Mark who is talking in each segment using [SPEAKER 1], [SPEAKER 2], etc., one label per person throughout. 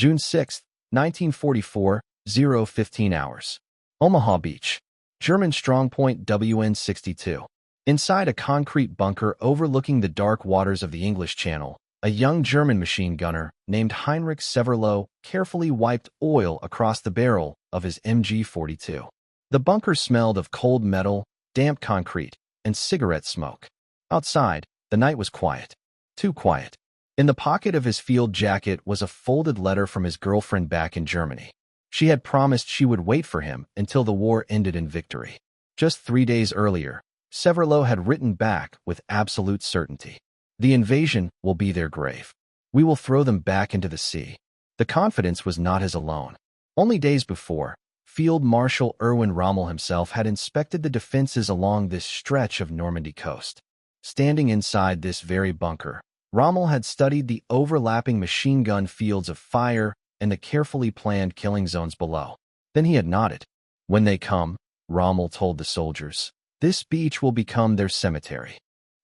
[SPEAKER 1] June 6, 1944, 0:15 hours. Omaha Beach. German strongpoint WN-62. Inside a concrete bunker overlooking the dark waters of the English Channel, a young German machine gunner named Heinrich Severloh carefully wiped oil across the barrel of his MG-42. The bunker smelled of cold metal, damp concrete, and cigarette smoke. Outside, the night was quiet. Too quiet. In the pocket of his field jacket was a folded letter from his girlfriend back in Germany. She had promised she would wait for him until the war ended in victory. Just 3 days earlier, Severloh had written back with absolute certainty. The invasion will be their grave. We will throw them back into the sea. The confidence was not his alone. Only days before, Field Marshal Erwin Rommel himself had inspected the defenses along this stretch of Normandy coast. Standing inside this very bunker, Rommel had studied the overlapping machine gun fields of fire and the carefully planned killing zones below. Then he had nodded. When they come, Rommel told the soldiers, this beach will become their cemetery.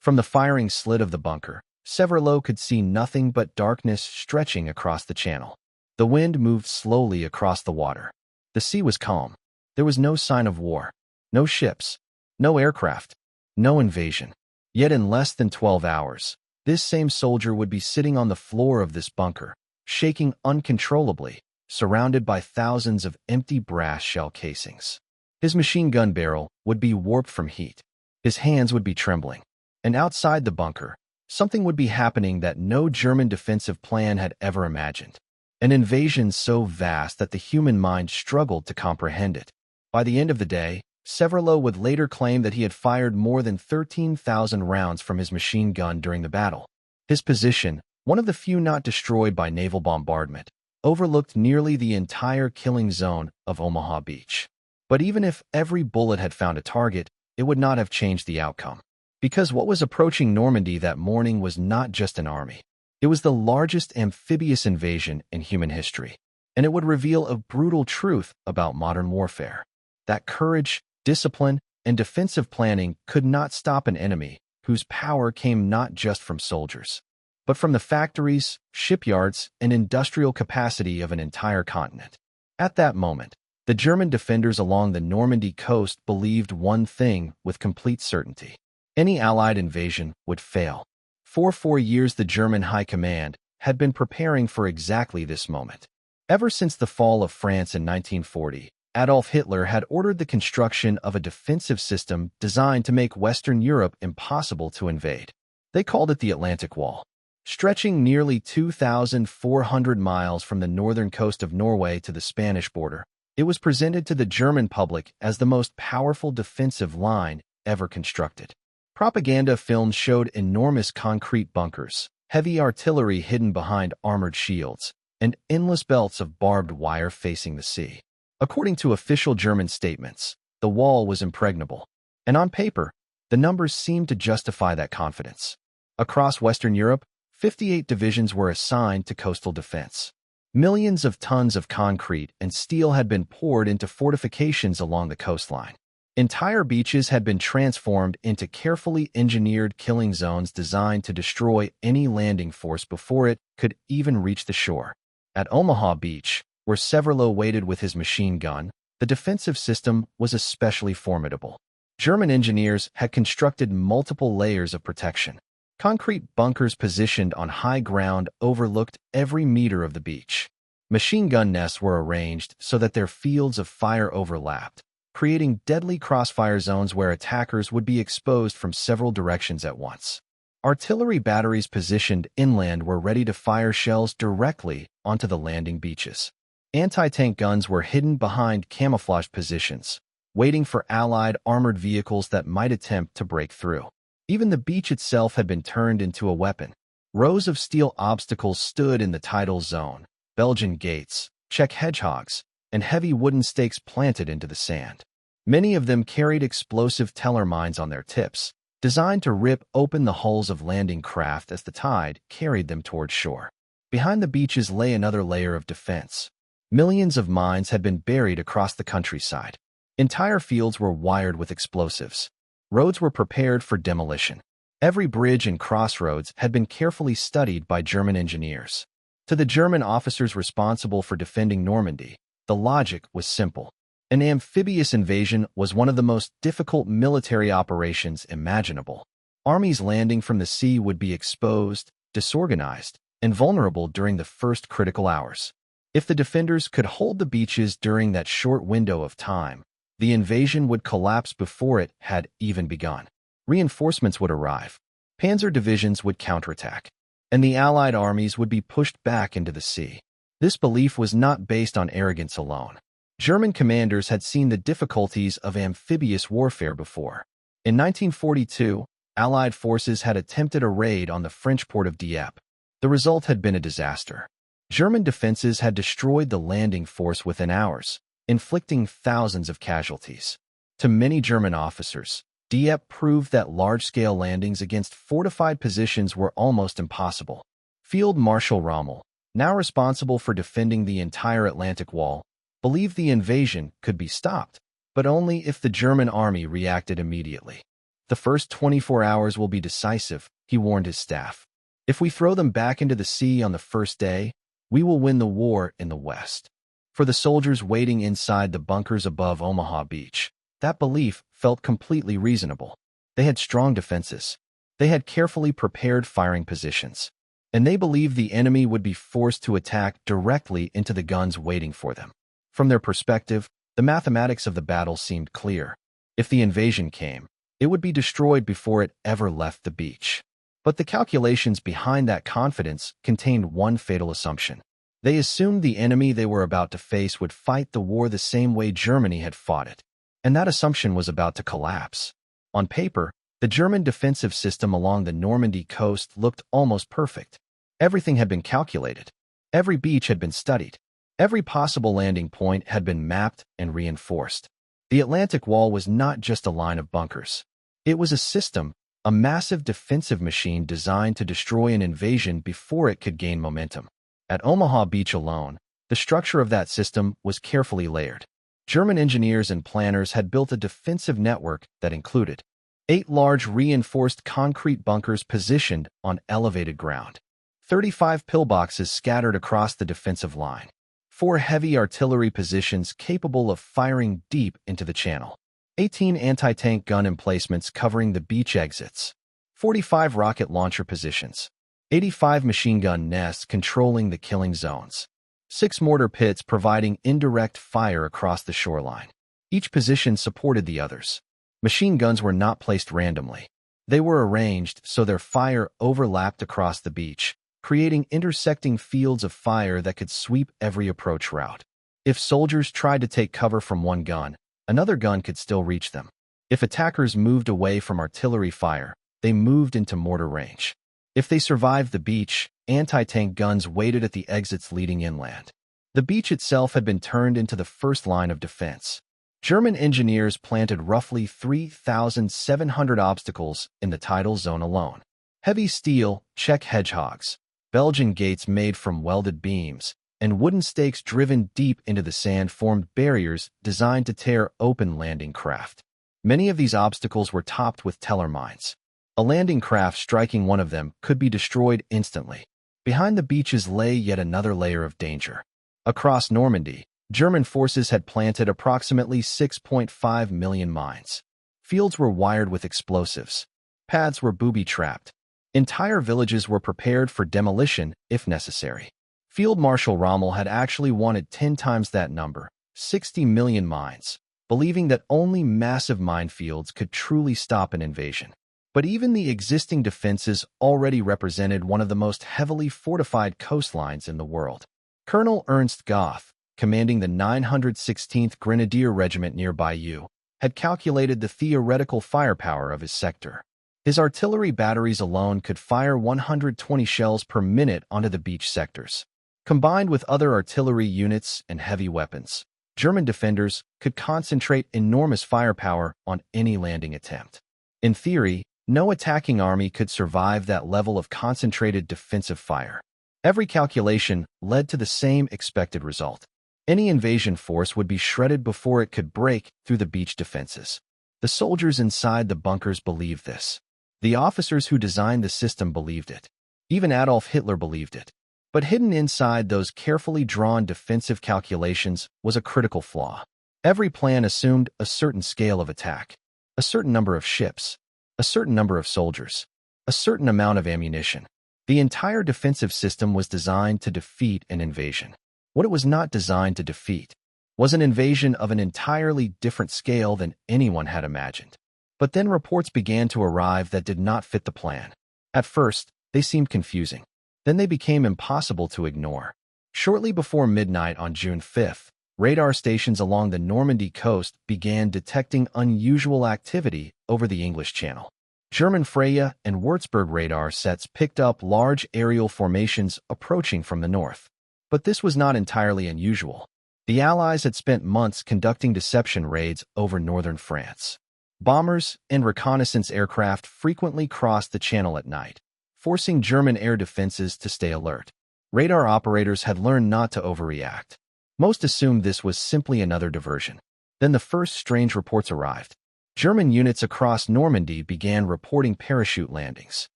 [SPEAKER 1] From the firing slit of the bunker, Severloh could see nothing but darkness stretching across the channel. The wind moved slowly across the water. The sea was calm. There was no sign of war. No ships. No aircraft. No invasion. Yet in less than 12 hours, this same soldier would be sitting on the floor of this bunker, shaking uncontrollably, surrounded by thousands of empty brass shell casings. His machine gun barrel would be warped from heat. His hands would be trembling. And outside the bunker, something would be happening that no German defensive plan had ever imagined. An invasion so vast that the human mind struggled to comprehend it. By the end of the day, Severloh would later claim that he had fired more than 13,000 rounds from his machine gun during the battle. His position, one of the few not destroyed by naval bombardment, overlooked nearly the entire killing zone of Omaha Beach. But even if every bullet had found a target, it would not have changed the outcome. Because what was approaching Normandy that morning was not just an army. It was the largest amphibious invasion in human history, and it would reveal a brutal truth about modern warfare. That courage, discipline, and defensive planning could not stop an enemy whose power came not just from soldiers, but from the factories, shipyards, and industrial capacity of an entire continent. At that moment, the German defenders along the Normandy coast believed one thing with complete certainty. Any Allied invasion would fail. For 4 years, the German High Command had been preparing for exactly this moment. Ever since the fall of France in 1940, Adolf Hitler had ordered the construction of a defensive system designed to make Western Europe impossible to invade. They called it the Atlantic Wall. Stretching nearly 2,400 miles from the northern coast of Norway to the Spanish border, it was presented to the German public as the most powerful defensive line ever constructed. Propaganda films showed enormous concrete bunkers, heavy artillery hidden behind armored shields, and endless belts of barbed wire facing the sea. According to official German statements, the wall was impregnable. And on paper, the numbers seemed to justify that confidence. Across Western Europe, 58 divisions were assigned to coastal defense. Millions of tons of concrete and steel had been poured into fortifications along the coastline. Entire beaches had been transformed into carefully engineered killing zones designed to destroy any landing force before it could even reach the shore. At Omaha Beach, where Severloh waited with his machine gun, the defensive system was especially formidable. German engineers had constructed multiple layers of protection. Concrete bunkers positioned on high ground overlooked every meter of the beach. Machine gun nests were arranged so that their fields of fire overlapped, creating deadly crossfire zones where attackers would be exposed from several directions at once. Artillery batteries positioned inland were ready to fire shells directly onto the landing beaches. Anti-tank guns were hidden behind camouflage positions, waiting for Allied armored vehicles that might attempt to break through. Even the beach itself had been turned into a weapon. Rows of steel obstacles stood in the tidal zone, Belgian gates, Czech hedgehogs, and heavy wooden stakes planted into the sand. Many of them carried explosive teller mines on their tips, designed to rip open the hulls of landing craft as the tide carried them toward shore. Behind the beaches lay another layer of defense. Millions of mines had been buried across the countryside. Entire fields were wired with explosives. Roads were prepared for demolition. Every bridge and crossroads had been carefully studied by German engineers. To the German officers responsible for defending Normandy, the logic was simple. An amphibious invasion was one of the most difficult military operations imaginable. Armies landing from the sea would be exposed, disorganized, and vulnerable during the first critical hours. If the defenders could hold the beaches during that short window of time, the invasion would collapse before it had even begun. Reinforcements would arrive, panzer divisions would counterattack, and the Allied armies would be pushed back into the sea. This belief was not based on arrogance alone. German commanders had seen the difficulties of amphibious warfare before. In 1942, Allied forces had attempted a raid on the French port of Dieppe. The result had been a disaster. German defenses had destroyed the landing force within hours, inflicting thousands of casualties. To many German officers, Dieppe proved that large-scale landings against fortified positions were almost impossible. Field Marshal Rommel, now responsible for defending the entire Atlantic Wall, believed the invasion could be stopped, but only if the German army reacted immediately. The first 24 hours will be decisive, he warned his staff. If we throw them back into the sea on the first day, we will win the war in the West. For the soldiers waiting inside the bunkers above Omaha Beach, that belief felt completely reasonable. They had strong defenses. They had carefully prepared firing positions, and they believed the enemy would be forced to attack directly into the guns waiting for them. From their perspective, the mathematics of the battle seemed clear. If the invasion came, it would be destroyed before it ever left the beach. But the calculations behind that confidence contained one fatal assumption. They assumed the enemy they were about to face would fight the war the same way Germany had fought it, and that assumption was about to collapse. On paper, the German defensive system along the Normandy coast looked almost perfect. Everything had been calculated. Every beach had been studied. Every possible landing point had been mapped and reinforced. The Atlantic Wall was not just a line of bunkers. It was a system, a massive defensive machine designed to destroy an invasion before it could gain momentum. At Omaha Beach alone, the structure of that system was carefully layered. German engineers and planners had built a defensive network that included 8 large reinforced concrete bunkers positioned on elevated ground, 35 pillboxes scattered across the defensive line, 4 heavy artillery positions capable of firing deep into the channel, 18 anti-tank gun emplacements covering the beach exits, 45 rocket launcher positions, 85 machine gun nests controlling the killing zones, 6 mortar pits providing indirect fire across the shoreline. Each position supported the others. Machine guns were not placed randomly. They were arranged so their fire overlapped across the beach, creating intersecting fields of fire that could sweep every approach route. If soldiers tried to take cover from one gun, another gun could still reach them. If attackers moved away from artillery fire, they moved into mortar range. If they survived the beach, anti-tank guns waited at the exits leading inland. The beach itself had been turned into the first line of defense. German engineers planted roughly 3,700 obstacles in the tidal zone alone. Heavy steel, Czech hedgehogs, Belgian gates made from welded beams, and wooden stakes driven deep into the sand formed barriers designed to tear open landing craft. Many of these obstacles were topped with teller mines. A landing craft striking one of them could be destroyed instantly. Behind the beaches lay yet another layer of danger. Across Normandy, German forces had planted approximately 6.5 million mines. Fields were wired with explosives. Paths were booby-trapped. Entire villages were prepared for demolition if necessary. Field Marshal Rommel had actually wanted 10 times that number, 60 million mines, believing that only massive minefields could truly stop an invasion. But even the existing defenses already represented one of the most heavily fortified coastlines in the world. Colonel Ernst Goth, commanding the 916th Grenadier Regiment near Bayeux, had calculated the theoretical firepower of his sector. His artillery batteries alone could fire 120 shells per minute onto the beach sectors. Combined with other artillery units and heavy weapons, German defenders could concentrate enormous firepower on any landing attempt. In theory, no attacking army could survive that level of concentrated defensive fire. Every calculation led to the same expected result. Any invasion force would be shredded before it could break through the beach defenses. The soldiers inside the bunkers believed this. The officers who designed the system believed it. Even Adolf Hitler believed it. But hidden inside those carefully drawn defensive calculations was a critical flaw. Every plan assumed a certain scale of attack, a certain number of ships, a certain number of soldiers, a certain amount of ammunition. The entire defensive system was designed to defeat an invasion. What it was not designed to defeat was an invasion of an entirely different scale than anyone had imagined. But then reports began to arrive that did not fit the plan. At first, they seemed confusing. Then they became impossible to ignore. Shortly before midnight on June 5th, radar stations along the Normandy coast began detecting unusual activity over the English Channel. German Freya and Würzburg radar sets picked up large aerial formations approaching from the north. But this was not entirely unusual. The Allies had spent months conducting deception raids over northern France. Bombers and reconnaissance aircraft frequently crossed the channel at night, forcing German air defenses to stay alert. Radar operators had learned not to overreact. Most assumed this was simply another diversion. Then the first strange reports arrived. German units across Normandy began reporting parachute landings.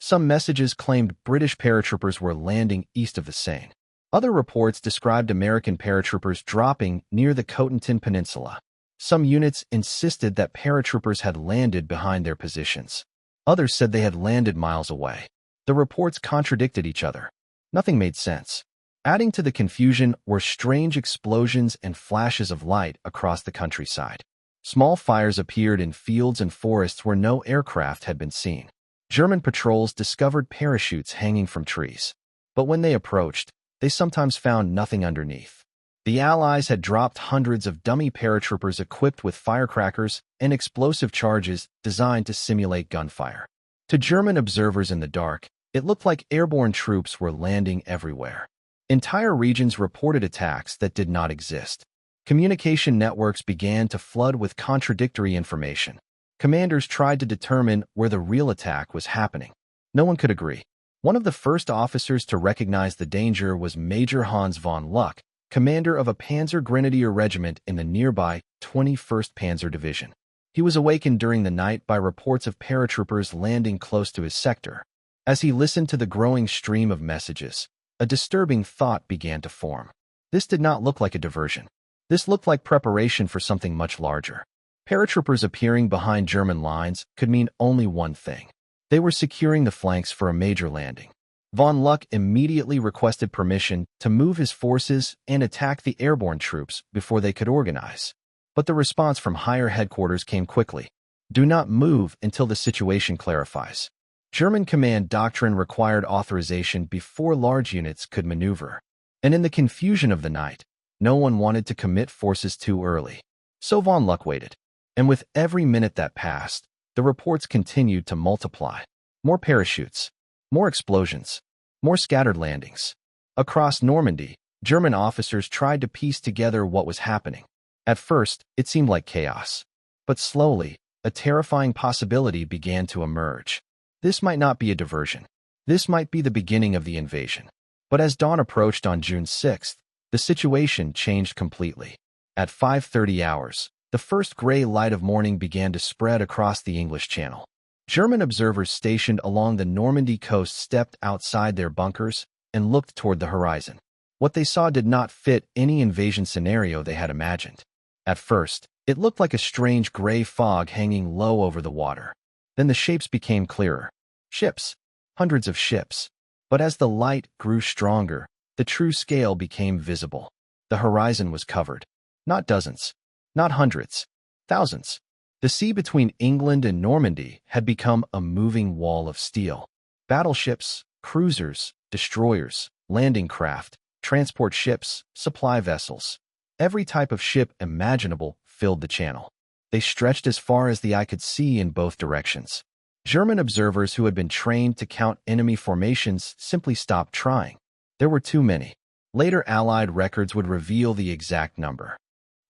[SPEAKER 1] Some messages claimed British paratroopers were landing east of the Seine. Other reports described American paratroopers dropping near the Cotentin Peninsula. Some units insisted that paratroopers had landed behind their positions. Others said they had landed miles away. The reports contradicted each other. Nothing made sense. Adding to the confusion were strange explosions and flashes of light across the countryside. Small fires appeared in fields and forests where no aircraft had been seen. German patrols discovered parachutes hanging from trees. But when they approached, they sometimes found nothing underneath. The Allies had dropped hundreds of dummy paratroopers equipped with firecrackers and explosive charges designed to simulate gunfire. To German observers in the dark, it looked like airborne troops were landing everywhere. Entire regions reported attacks that did not exist. Communication networks began to flood with contradictory information. Commanders tried to determine where the real attack was happening. No one could agree. One of the first officers to recognize the danger was Major Hans von Luck, commander of a Panzer Grenadier regiment in the nearby 21st Panzer Division. He was awakened during the night by reports of paratroopers landing close to his sector. As he listened to the growing stream of messages, a disturbing thought began to form. This did not look like a diversion. This looked like preparation for something much larger. Paratroopers appearing behind German lines could mean only one thing. They were securing the flanks for a major landing. Von Luck immediately requested permission to move his forces and attack the airborne troops before they could organize. But the response from higher headquarters came quickly. Do not move until the situation clarifies. German command doctrine required authorization before large units could maneuver. And in the confusion of the night, no one wanted to commit forces too early. So von Luck waited. And with every minute that passed, the reports continued to multiply. More parachutes, more explosions, more scattered landings. Across Normandy, German officers tried to piece together what was happening. At first, it seemed like chaos. But slowly, a terrifying possibility began to emerge. This might not be a diversion. This might be the beginning of the invasion. But as dawn approached on June 6th, the situation changed completely. At 5:30 hours, the first gray light of morning began to spread across the English Channel. German observers stationed along the Normandy coast stepped outside their bunkers and looked toward the horizon. What they saw did not fit any invasion scenario they had imagined. At first, it looked like a strange gray fog hanging low over the water. Then the shapes became clearer. Ships. Hundreds of ships. But as the light grew stronger, the true scale became visible. The horizon was covered. Not dozens. Not hundreds. Thousands. The sea between England and Normandy had become a moving wall of steel. Battleships, cruisers, destroyers, landing craft, transport ships, supply vessels. Every type of ship imaginable filled the channel. They stretched as far as the eye could see in both directions. German observers who had been trained to count enemy formations simply stopped trying. There were too many. Later Allied records would reveal the exact number.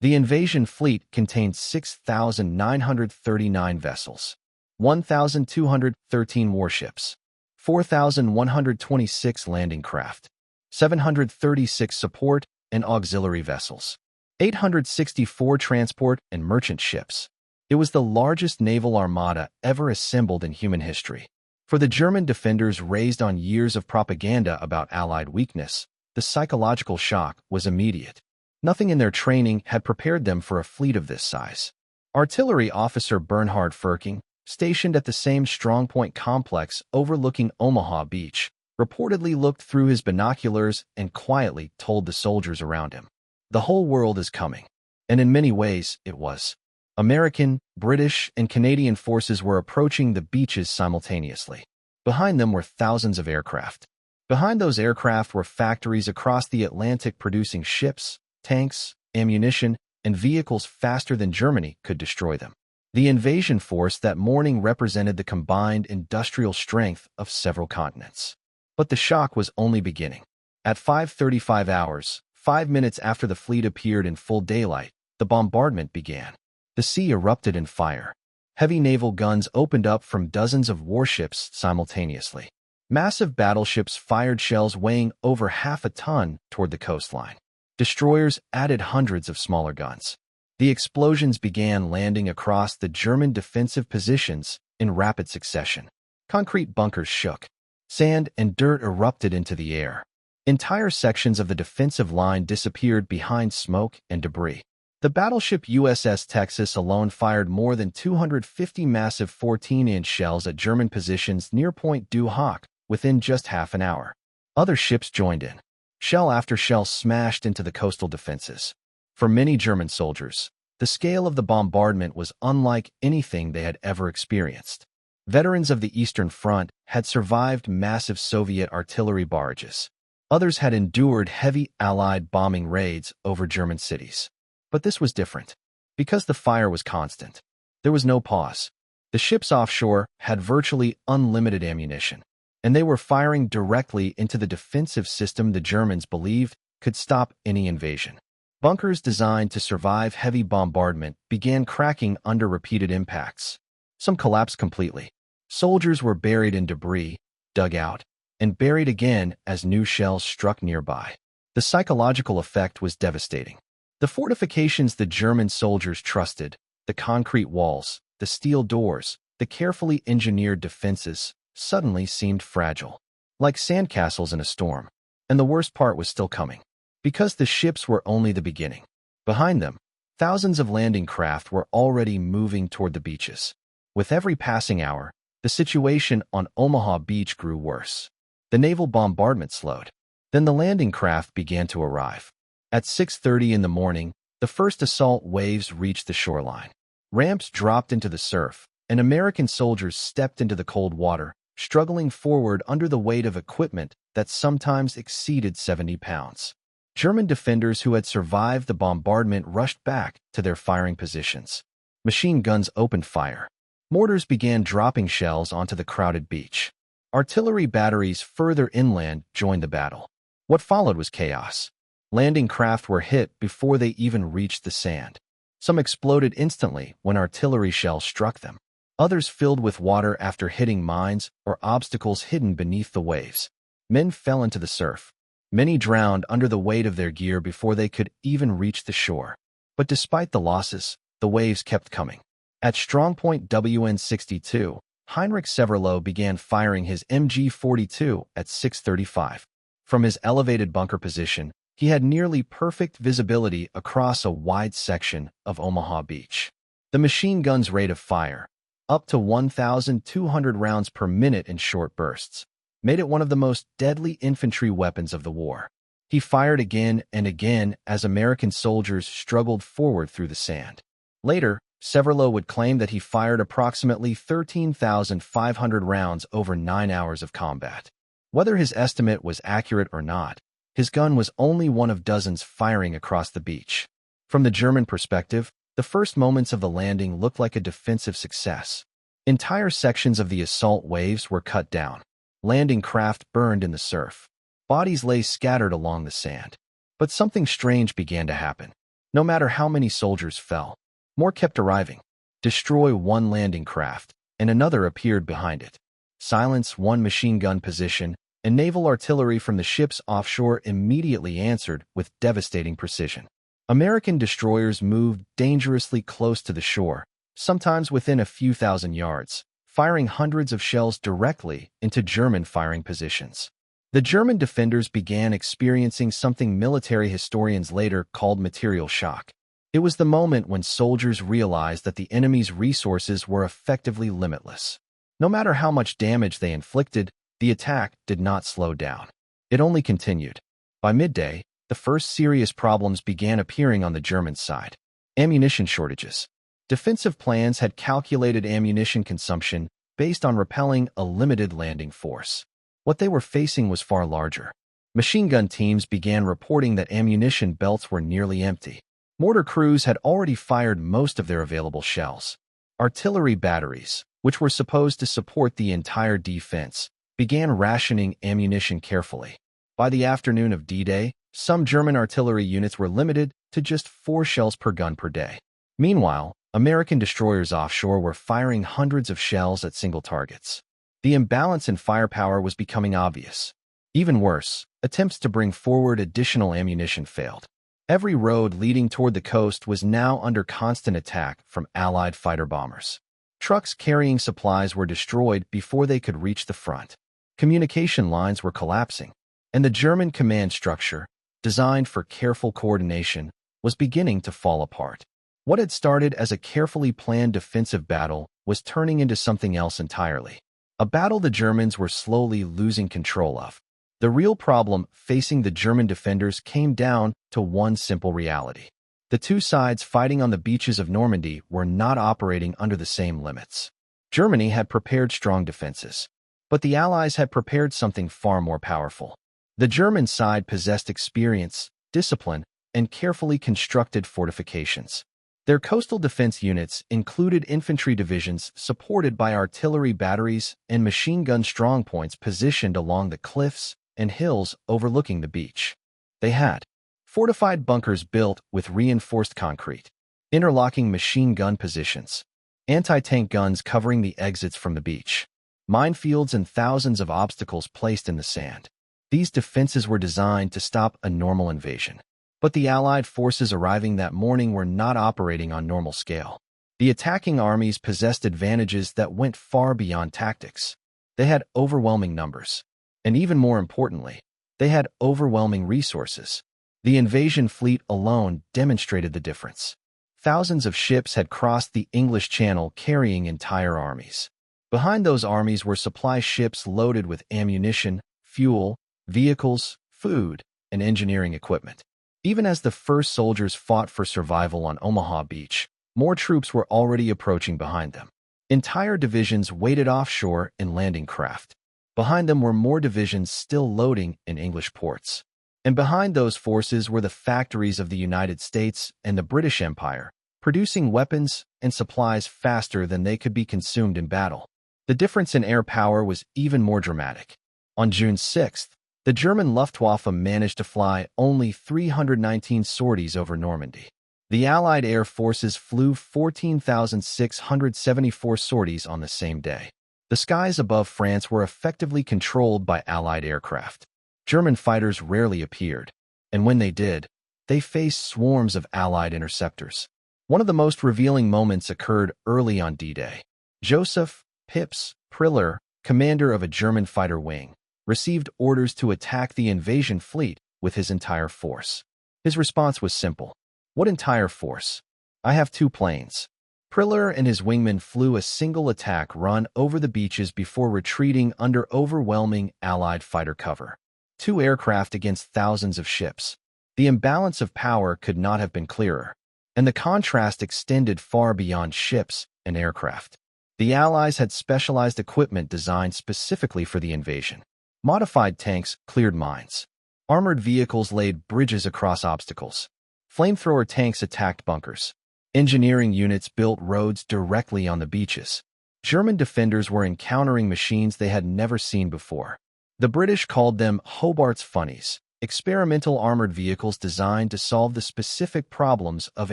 [SPEAKER 1] The invasion fleet contained 6,939 vessels, 1,213 warships, 4,126 landing craft, 736 support and auxiliary vessels, 864 transport and merchant ships. It was the largest naval armada ever assembled in human history. For the German defenders raised on years of propaganda about Allied weakness, the psychological shock was immediate. Nothing in their training had prepared them for a fleet of this size. Artillery officer Bernhard Ferking, stationed at the same strongpoint complex overlooking Omaha Beach, reportedly looked through his binoculars and quietly told the soldiers around him, "The whole world is coming." And in many ways, it was. American, British, and Canadian forces were approaching the beaches simultaneously. Behind them were thousands of aircraft. Behind those aircraft were factories across the Atlantic producing ships, tanks, ammunition, and vehicles faster than Germany could destroy them. The invasion force that morning represented the combined industrial strength of several continents. But the shock was only beginning. At 5:35 hours, 5 minutes after the fleet appeared in full daylight, the bombardment began. The sea erupted in fire. Heavy naval guns opened up from dozens of warships simultaneously. Massive battleships fired shells weighing over half a ton toward the coastline. Destroyers added hundreds of smaller guns. The explosions began landing across the German defensive positions in rapid succession. Concrete bunkers shook. Sand and dirt erupted into the air. Entire sections of the defensive line disappeared behind smoke and debris. The battleship USS Texas alone fired more than 250 massive 14-inch shells at German positions near Point du Hoc within just half an hour. Other ships joined in. Shell after shell smashed into the coastal defenses. For many German soldiers, the scale of the bombardment was unlike anything they had ever experienced. Veterans of the Eastern Front had survived massive Soviet artillery barrages. Others had endured heavy Allied bombing raids over German cities. But this was different. Because the fire was constant, there was no pause. The ships offshore had virtually unlimited ammunition, and they were firing directly into the defensive system the Germans believed could stop any invasion. Bunkers designed to survive heavy bombardment began cracking under repeated impacts. Some collapsed completely. Soldiers were buried in debris, dug out, and buried again as new shells struck nearby. The psychological effect was devastating. The fortifications the German soldiers trusted, the concrete walls, the steel doors, the carefully engineered defenses, suddenly seemed fragile, like sandcastles in a storm. And the worst part was still coming. Because the ships were only the beginning. Behind them, thousands of landing craft were already moving toward the beaches. With every passing hour, the situation on Omaha Beach grew worse. The naval bombardment slowed. Then the landing craft began to arrive. At 6:30 in the morning, the first assault waves reached the shoreline. Ramps dropped into the surf, and American soldiers stepped into the cold water, struggling forward under the weight of equipment that sometimes exceeded 70 pounds. German defenders who had survived the bombardment rushed back to their firing positions. Machine guns opened fire. Mortars began dropping shells onto the crowded beach. Artillery batteries further inland joined the battle. What followed was chaos. Landing craft were hit before they even reached the sand. Some exploded instantly when artillery shells struck them. Others filled with water after hitting mines or obstacles hidden beneath the waves. Men fell into the surf. Many drowned under the weight of their gear before they could even reach the shore. But despite the losses, the waves kept coming. At strongpoint WN62, Heinrich Severloh began firing his MG-42 at 6:35. From his elevated bunker position, he had nearly perfect visibility across a wide section of Omaha Beach. The machine gun's rate of fire, up to 1,200 rounds per minute in short bursts, made it one of the most deadly infantry weapons of the war. He fired again and again as American soldiers struggled forward through the sand. Later, Severloh would claim that he fired approximately 13,500 rounds over 9 hours of combat. Whether his estimate was accurate or not, his gun was only one of dozens firing across the beach. From the German perspective, the first moments of the landing looked like a defensive success. Entire sections of the assault waves were cut down. Landing craft burned in the surf. Bodies lay scattered along the sand. But something strange began to happen. No matter how many soldiers fell, more kept arriving. Destroy one landing craft, and another appeared behind it. Silence one machine gun position, and naval artillery from the ships offshore immediately answered with devastating precision. American destroyers moved dangerously close to the shore, sometimes within a few thousand yards, firing hundreds of shells directly into German firing positions. The German defenders began experiencing something military historians later called material shock. It was the moment when soldiers realized that the enemy's resources were effectively limitless. No matter how much damage they inflicted, the attack did not slow down. It only continued. By midday, the first serious problems began appearing on the German side. Ammunition shortages. Defensive plans had calculated ammunition consumption based on repelling a limited landing force. What they were facing was far larger. Machine gun teams began reporting that ammunition belts were nearly empty. Mortar crews had already fired most of their available shells. Artillery batteries, which were supposed to support the entire defense, began rationing ammunition carefully. By the afternoon of D-Day, some German artillery units were limited to just 4 shells per gun per day. Meanwhile, American destroyers offshore were firing hundreds of shells at single targets. The imbalance in firepower was becoming obvious. Even worse, attempts to bring forward additional ammunition failed. Every road leading toward the coast was now under constant attack from Allied fighter bombers. Trucks carrying supplies were destroyed before they could reach the front. Communication lines were collapsing, and the German command structure, designed for careful coordination, was beginning to fall apart. What had started as a carefully planned defensive battle was turning into something else entirely. A battle the Germans were slowly losing control of. The real problem facing the German defenders came down to one simple reality. The two sides fighting on the beaches of Normandy were not operating under the same limits. Germany had prepared strong defenses, but the Allies had prepared something far more powerful. The German side possessed experience, discipline, and carefully constructed fortifications. Their coastal defense units included infantry divisions supported by artillery batteries and machine gun strongpoints positioned along the cliffs and hills overlooking the beach. They had fortified bunkers built with reinforced concrete, interlocking machine gun positions, anti-tank guns covering the exits from the beach, minefields, and thousands of obstacles placed in the sand. These defenses were designed to stop a normal invasion. But the Allied forces arriving that morning were not operating on normal scale. The attacking armies possessed advantages that went far beyond tactics. They had overwhelming numbers. And even more importantly, they had overwhelming resources. The invasion fleet alone demonstrated the difference. Thousands of ships had crossed the English Channel carrying entire armies. Behind those armies were supply ships loaded with ammunition, fuel, vehicles, food, and engineering equipment. Even as the first soldiers fought for survival on Omaha Beach, more troops were already approaching behind them. Entire divisions waited offshore in landing craft. Behind them were more divisions still loading in English ports. And behind those forces were the factories of the United States and the British Empire, producing weapons and supplies faster than they could be consumed in battle. The difference in air power was even more dramatic. On June 6th, the German Luftwaffe managed to fly only 319 sorties over Normandy. The Allied air forces flew 14,674 sorties on the same day. The skies above France were effectively controlled by Allied aircraft. German fighters rarely appeared, and when they did, they faced swarms of Allied interceptors. One of the most revealing moments occurred early on D-Day. Joseph Pips Priller, commander of a German fighter wing, received orders to attack the invasion fleet with his entire force. His response was simple. What entire force? I have 2 planes. Priller and his wingmen flew a single attack run over the beaches before retreating under overwhelming Allied fighter cover. 2 aircraft against thousands of ships. The imbalance of power could not have been clearer, and the contrast extended far beyond ships and aircraft. The Allies had specialized equipment designed specifically for the invasion. Modified tanks cleared mines. Armored vehicles laid bridges across obstacles. Flamethrower tanks attacked bunkers. Engineering units built roads directly on the beaches. German defenders were encountering machines they had never seen before. The British called them Hobart's Funnies, experimental armored vehicles designed to solve the specific problems of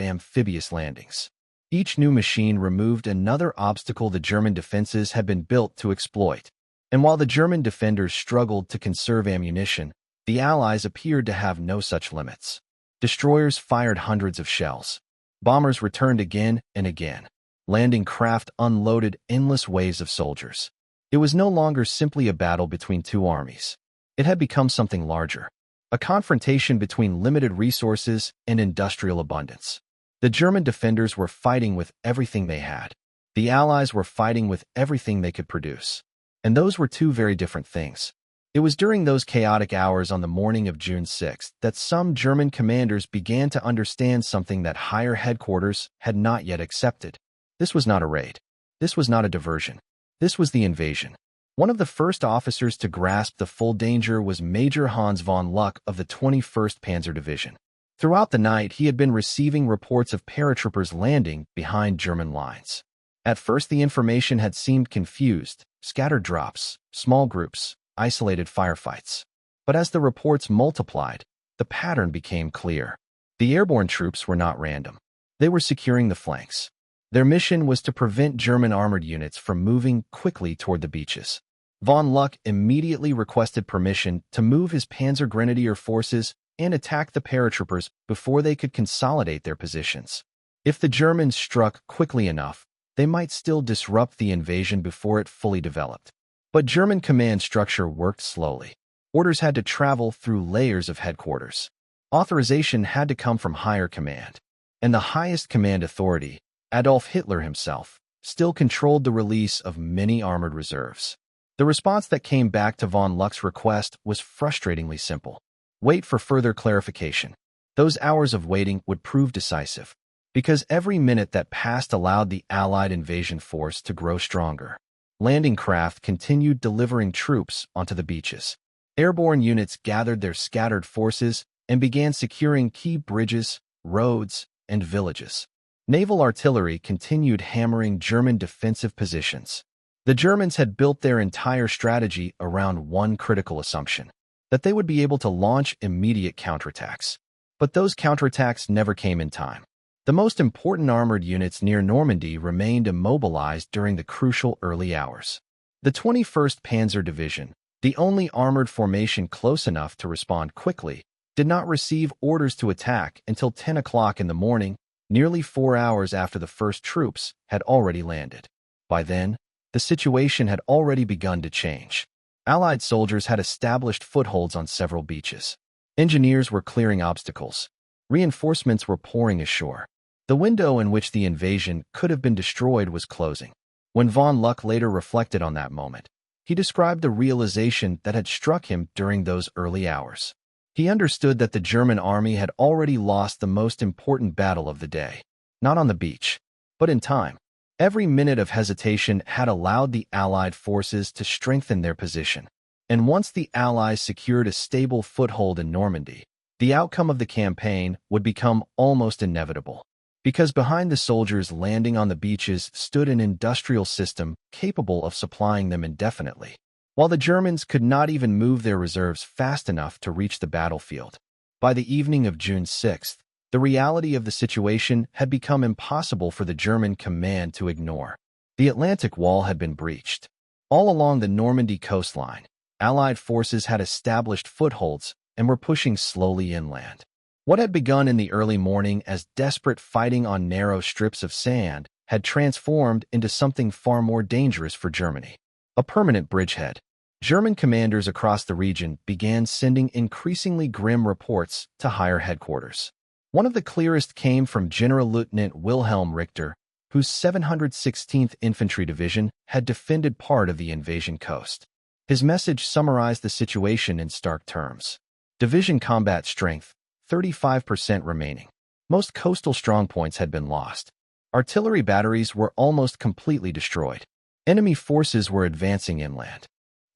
[SPEAKER 1] amphibious landings. Each new machine removed another obstacle the German defenses had been built to exploit. And while the German defenders struggled to conserve ammunition, the Allies appeared to have no such limits. Destroyers fired hundreds of shells. Bombers returned again and again. Landing craft unloaded endless waves of soldiers. It was no longer simply a battle between two armies. It had become something larger, a confrontation between limited resources and industrial abundance. The German defenders were fighting with everything they had. The Allies were fighting with everything they could produce. And those were two very different things. It was during those chaotic hours on the morning of June 6th that some German commanders began to understand something that higher headquarters had not yet accepted. This was not a raid. This was not a diversion. This was the invasion. One of the first officers to grasp the full danger was Major Hans von Luck of the 21st Panzer Division. Throughout the night, he had been receiving reports of paratroopers landing behind German lines. At first, the information had seemed confused, scattered drops, small groups, isolated firefights. But as the reports multiplied, the pattern became clear. The airborne troops were not random. They were securing the flanks. Their mission was to prevent German armored units from moving quickly toward the beaches. Von Luck immediately requested permission to move his Panzer Grenadier forces and attack the paratroopers before they could consolidate their positions. If the Germans struck quickly enough, they might still disrupt the invasion before it fully developed. But German command structure worked slowly. Orders had to travel through layers of headquarters. Authorization had to come from higher command. And the highest command authority, Adolf Hitler himself, still controlled the release of many armored reserves. The response that came back to von Luck's request was frustratingly simple. Wait for further clarification. Those hours of waiting would prove decisive, because every minute that passed allowed the Allied invasion force to grow stronger. Landing craft continued delivering troops onto the beaches. Airborne units gathered their scattered forces and began securing key bridges, roads, and villages. Naval artillery continued hammering German defensive positions. The Germans had built their entire strategy around one critical assumption, that they would be able to launch immediate counterattacks. But those counterattacks never came in time. The most important armored units near Normandy remained immobilized during the crucial early hours. The 21st Panzer Division, the only armored formation close enough to respond quickly, did not receive orders to attack until 10 o'clock in the morning, nearly 4 hours after the first troops had already landed. By then, the situation had already begun to change. Allied soldiers had established footholds on several beaches. Engineers were clearing obstacles. Reinforcements were pouring ashore. The window in which the invasion could have been destroyed was closing. When von Luck later reflected on that moment, he described the realization that had struck him during those early hours. He understood that the German army had already lost the most important battle of the day, not on the beach, but in time. Every minute of hesitation had allowed the Allied forces to strengthen their position. And once the Allies secured a stable foothold in Normandy, the outcome of the campaign would become almost inevitable. Because behind the soldiers landing on the beaches stood an industrial system capable of supplying them indefinitely, while the Germans could not even move their reserves fast enough to reach the battlefield. By the evening of June 6th, the reality of the situation had become impossible for the German command to ignore. The Atlantic Wall had been breached. All along the Normandy coastline, Allied forces had established footholds and were pushing slowly inland. What had begun in the early morning as desperate fighting on narrow strips of sand had transformed into something far more dangerous for Germany. A permanent bridgehead. German commanders across the region began sending increasingly grim reports to higher headquarters. One of the clearest came from General Lieutenant Wilhelm Richter, whose 716th Infantry Division had defended part of the invasion coast. His message summarized the situation in stark terms. Division combat strength, 35% remaining. Most coastal strongpoints had been lost. Artillery batteries were almost completely destroyed. Enemy forces were advancing inland.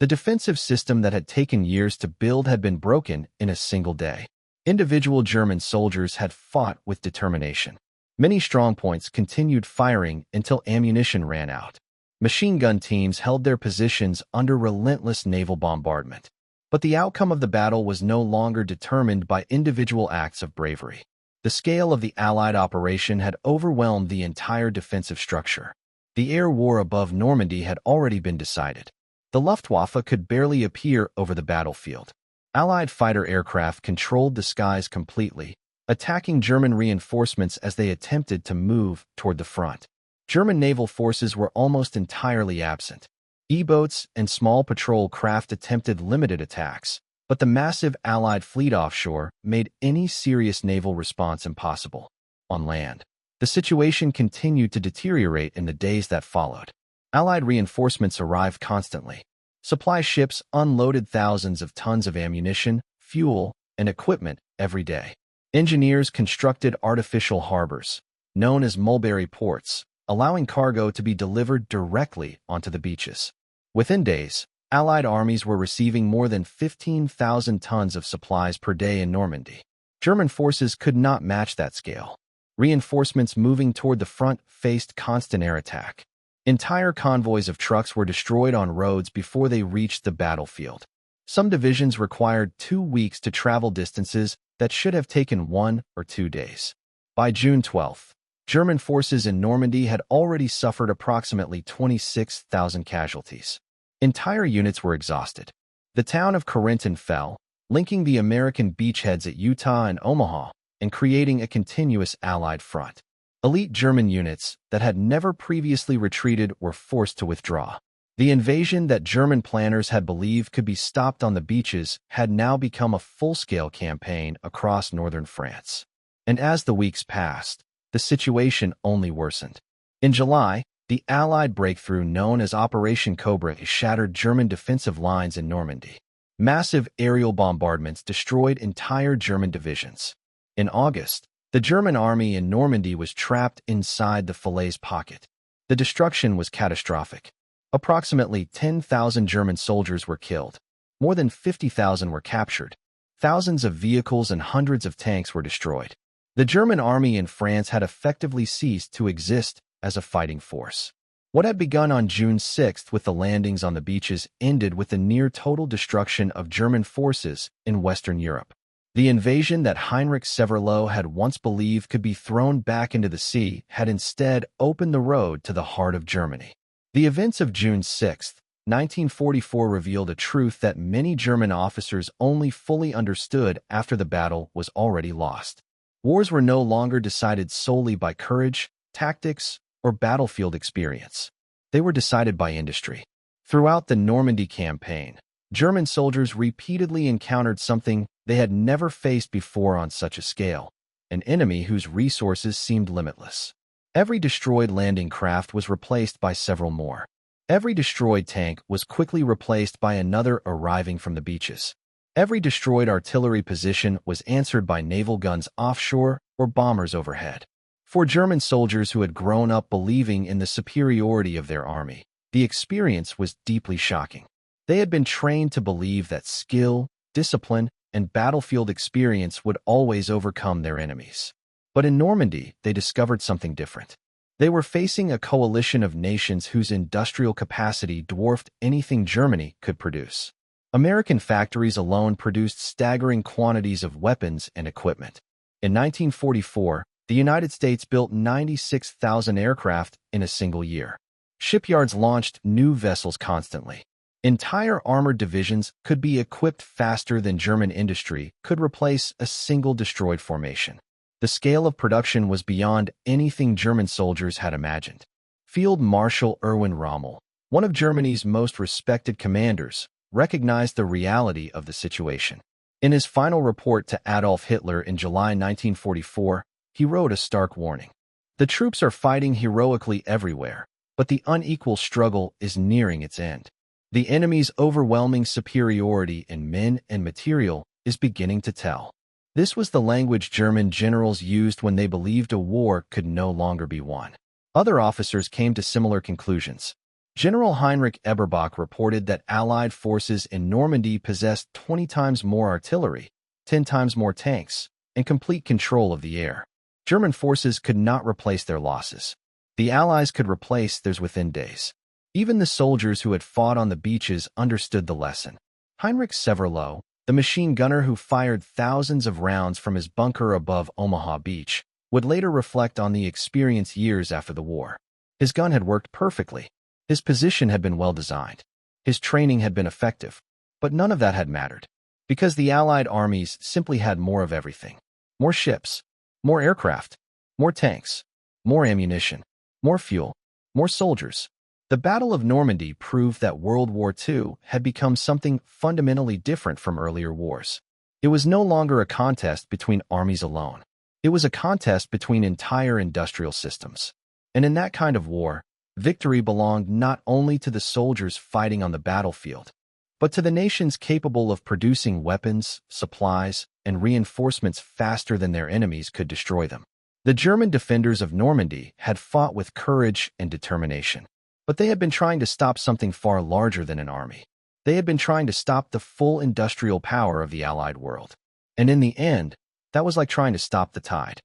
[SPEAKER 1] The defensive system that had taken years to build had been broken in a single day. Individual German soldiers had fought with determination. Many strongpoints continued firing until ammunition ran out. Machine gun teams held their positions under relentless naval bombardment. But the outcome of the battle was no longer determined by individual acts of bravery. The scale of the Allied operation had overwhelmed the entire defensive structure. The air war above Normandy had already been decided. The Luftwaffe could barely appear over the battlefield. Allied fighter aircraft controlled the skies completely, attacking German reinforcements as they attempted to move toward the front. German naval forces were almost entirely absent. E-boats and small patrol craft attempted limited attacks, but the massive Allied fleet offshore made any serious naval response impossible. On land, the situation continued to deteriorate in the days that followed. Allied reinforcements arrived constantly. Supply ships unloaded thousands of tons of ammunition, fuel, and equipment every day. Engineers constructed artificial harbors, known as mulberry ports, allowing cargo to be delivered directly onto the beaches. Within days, Allied armies were receiving more than 15,000 tons of supplies per day in Normandy. German forces could not match that scale. Reinforcements moving toward the front faced constant air attack. Entire convoys of trucks were destroyed on roads before they reached the battlefield. Some divisions required 2 weeks to travel distances that should have taken 1 or 2 days. By June 12th, German forces in Normandy had already suffered approximately 26,000 casualties. Entire units were exhausted. The town of Corinton fell, linking the American beachheads at Utah and Omaha, and creating a continuous Allied front. Elite German units that had never previously retreated were forced to withdraw. The invasion that German planners had believed could be stopped on the beaches had now become a full-scale campaign across northern France. And as the weeks passed, the situation only worsened. In July, the Allied breakthrough known as Operation Cobra shattered German defensive lines in Normandy. Massive aerial bombardments destroyed entire German divisions. In August, the German army in Normandy was trapped inside the Falaise pocket. The destruction was catastrophic. Approximately 10,000 German soldiers were killed. More than 50,000 were captured. Thousands of vehicles and hundreds of tanks were destroyed. The German army in France had effectively ceased to exist as a fighting force. What had begun on June 6th with the landings on the beaches ended with the near-total destruction of German forces in Western Europe. The invasion that Heinrich Severloh had once believed could be thrown back into the sea had instead opened the road to the heart of Germany. The events of June 6, 1944 revealed a truth that many German officers only fully understood after the battle was already lost. Wars were no longer decided solely by courage, tactics, or battlefield experience. They were decided by industry. Throughout the Normandy campaign, German soldiers repeatedly encountered something they had never faced before on such a scale, an enemy whose resources seemed limitless. Every destroyed landing craft was replaced by several more. Every destroyed tank was quickly replaced by another arriving from the beaches. Every destroyed artillery position was answered by naval guns offshore or bombers overhead. For German soldiers who had grown up believing in the superiority of their army, the experience was deeply shocking. They had been trained to believe that skill, discipline, and battlefield experience would always overcome their enemies. But in Normandy, they discovered something different. They were facing a coalition of nations whose industrial capacity dwarfed anything Germany could produce. American factories alone produced staggering quantities of weapons and equipment. In 1944, the United States built 96,000 aircraft in a single year. Shipyards launched new vessels constantly. Entire armored divisions could be equipped faster than German industry could replace a single destroyed formation. The scale of production was beyond anything German soldiers had imagined. Field Marshal Erwin Rommel, one of Germany's most respected commanders, recognized the reality of the situation. In his final report to Adolf Hitler in July 1944, he wrote a stark warning. The troops are fighting heroically everywhere, but the unequal struggle is nearing its end. The enemy's overwhelming superiority in men and material is beginning to tell. This was the language German generals used when they believed a war could no longer be won. Other officers came to similar conclusions. General Heinrich Eberbach reported that Allied forces in Normandy possessed 20 times more artillery, 10 times more tanks, and complete control of the air. German forces could not replace their losses. The Allies could replace theirs within days. Even the soldiers who had fought on the beaches understood the lesson. Heinrich Severloh, the machine gunner who fired thousands of rounds from his bunker above Omaha Beach, would later reflect on the experience years after the war. His gun had worked perfectly. His position had been well designed. His training had been effective. But none of that had mattered, because the Allied armies simply had more of everything. More ships, more aircraft, more tanks, more ammunition, more fuel, more soldiers. The Battle of Normandy proved that World War II had become something fundamentally different from earlier wars. It was no longer a contest between armies alone. It was a contest between entire industrial systems. And in that kind of war, victory belonged not only to the soldiers fighting on the battlefield, but to the nations capable of producing weapons, supplies, and reinforcements faster than their enemies could destroy them. The German defenders of Normandy had fought with courage and determination, but they had been trying to stop something far larger than an army. They had been trying to stop the full industrial power of the Allied world. And in the end, that was like trying to stop the tide.